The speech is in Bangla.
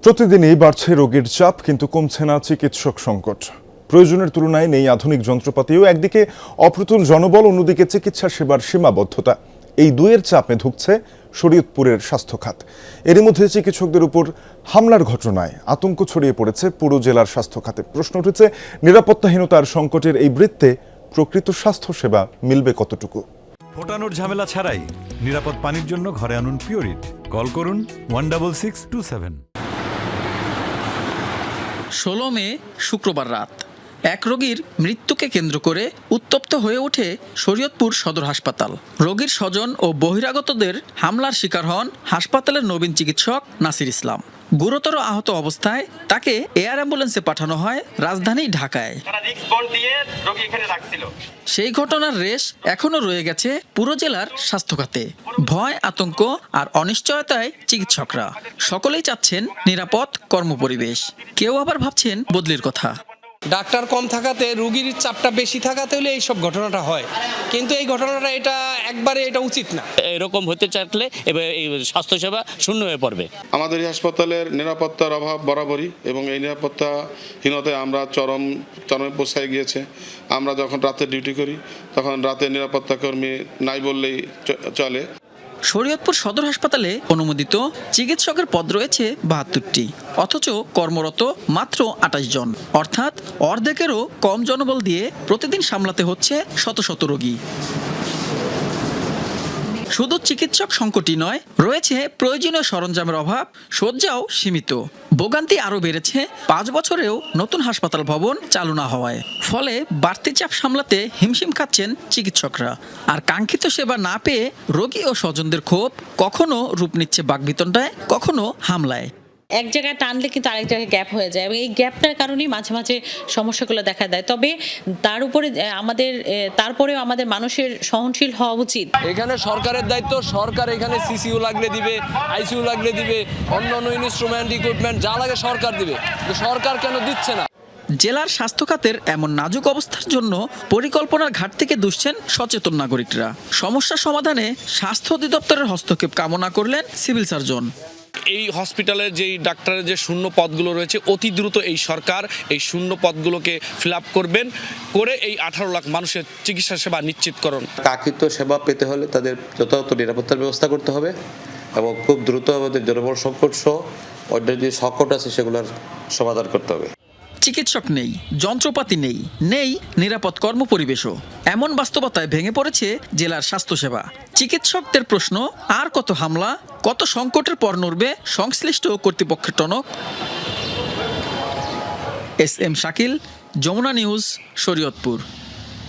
প্রতিদিনই বাড়ছে রোগীর চাপ, কিন্তু কমছে না চিকিৎসক সংকট। প্রয়োজনের তুলনায় নেই আধুনিক যন্ত্রপাতিও। একদিকে অপ্রতুল জনবল, অন্যদিকে চিকিৎসা সেবার সীমাবদ্ধতা। এই দুয়ের চাপে ধুঁকছে শরীয়তপুরের স্বাস্থ্য খাত। এরই মধ্যে চিকিৎসকদের উপর হামলার ঘটনায় আতঙ্ক ছড়িয়ে পড়েছে পুরো জেলার স্বাস্থ্য খাতে। প্রশ্ন উঠেছে, নিরাপত্তাহীনতার সংকটের এই বৃত্তে প্রকৃত স্বাস্থ্য সেবা মিলবে কতটুকু? ফোটানোর ঝামেলা ছাড়াই নিরাপদ পানির জন্য ঘরে আনুন পিওরিট। কল করুন 16627। 16 মে শুক্রবার রাত এক রোগীর মৃত্যুকে কেন্দ্র করে উত্তপ্ত হয়ে ওঠে শরীয়তপুর সদর হাসপাতাল। রোগীর স্বজন ও বহিরাগতদের হামলার শিকার হন হাসপাতালের নবীন চিকিৎসক নাসির ইসলাম। গুরুতর আহত অবস্থায় তাকে এয়ার অ্যাম্বুলেন্সে পাঠানো হয় রাজধানী ঢাকায়। সেই ঘটনার রেশ এখনো রয়ে গেছে পুরো জেলার স্বাস্থ্য খাতে। ভয়, আতঙ্ক আর অনিশ্চয়তায় চিকিৎসকরা সকলেই চাচ্ছেন নিরাপদ কর্মপরিবেশ। কেউ আবার ভাবছেন বদলির কথা। ডাক্তার কম থাকাতে রোগীর চাপটা বেশি থাকাতে হলে এইসব ঘটনাটা হয়, কিন্তু এই ঘটনাটা এটা উচিত না। এরকম হতে চাইলে এবার এই স্বাস্থ্যসেবা শূন্য হয়ে পড়বে। আমাদের এই হাসপাতালের নিরাপত্তার অভাব বরাবরই, এবং এই নিরাপত্তাহীনতায় আমরা চরমে পৌঁছায় গিয়েছে। আমরা যখন রাতে ডিউটি করি তখন রাতে নিরাপত্তা কর্মী নাই বললেই চলে। শরীয়তপুর সদর হাসপাতালে অনুমোদিত চিকিৎসকের পদ রয়েছে 72টি, অথচ কর্মরত মাত্র 28 জন, অর্থাৎ অর্ধেকেরও কম জনবল দিয়ে প্রতিদিন সামলাতে হচ্ছে শত শত রোগী। শুধু চিকিৎসক সংকটই নয়, রয়েছে প্রয়োজনীয় সরঞ্জামের অভাব, শয্যাও সীমিত। ভোগান্তি আরও বেড়েছে 5 বছরেও নতুন হাসপাতাল ভবন চালু না হওয়ায়। ফলে বাড়তি চাপ সামলাতে হিমশিম খাচ্ছেন চিকিৎসকরা। আর কাঙ্ক্ষিত সেবা না পেয়ে রোগী ও স্বজনদের ক্ষোভ কখনো রূপ নিচ্ছে বাকবিতণ্ডায়, কখনো হামলায়। এক জায়গায় টানলে কিন্তু আরেক জায়গায় গ্যাপ হয়ে যায়, এবং এই গ্যাপটার কারণেই মাঝে মাঝে সমস্যাগুলো দেখা দেয়। তবে তারপরেও আমাদের মানুষের সহনশীল হওয়া উচিত। এখানে সরকারের দায়িত্ব, সরকার এখানে সিসিইউ লাগলে দিবে, আইসিইউ লাগলে দিবে, অন্যান্য ইনস্ট্রুমেন্ট ইকুইপমেন্ট যা লাগে সরকার দিবে। সরকার কেন দিচ্ছে না? জেলার স্বাস্থ্য খাতের এমন নাজুক অবস্থার জন্য পরিকল্পনার ঘাট থেকে দুষছেন সচেতন নাগরিকরা। সমস্যা সমাধানে স্বাস্থ্য অধিদপ্তরের হস্তক্ষেপ কামনা করলেন সিভিল সার্জন। এই হসপিটালের যেই ডাক্তারের যে শূন্য পদগুলো রয়েছে, অতি দ্রুত এই সরকার এই শূন্য পদগুলোকে ফিল আপ করবেন, করে এই 18 লাখ মানুষের চিকিৎসা সেবা নিশ্চিত করুন। কাঙ্ক্ষিত সেবা পেতে হলে তাদের যথাযথ নিরাপত্তার ব্যবস্থা করতে হবে, এবং খুব দ্রুত আমাদের জনবল সংকট সহ অন্য যে সংকট আছে সেগুলোর সমাধান করতে হবে। চিকিৎসক নেই, যন্ত্রপাতি নেই, নেই নিরাপদ কর্মপরিবেশও। এমন বাস্তবতায় ভেঙে পড়েছে জেলার স্বাস্থ্যসেবা। চিকিৎসকদের প্রশ্ন, আর কত হামলা, কত সংকটের পর নড়বে সংশ্লিষ্ট কর্তৃপক্ষের টনক? S M Shakil, Jamuna news, Shariatpur.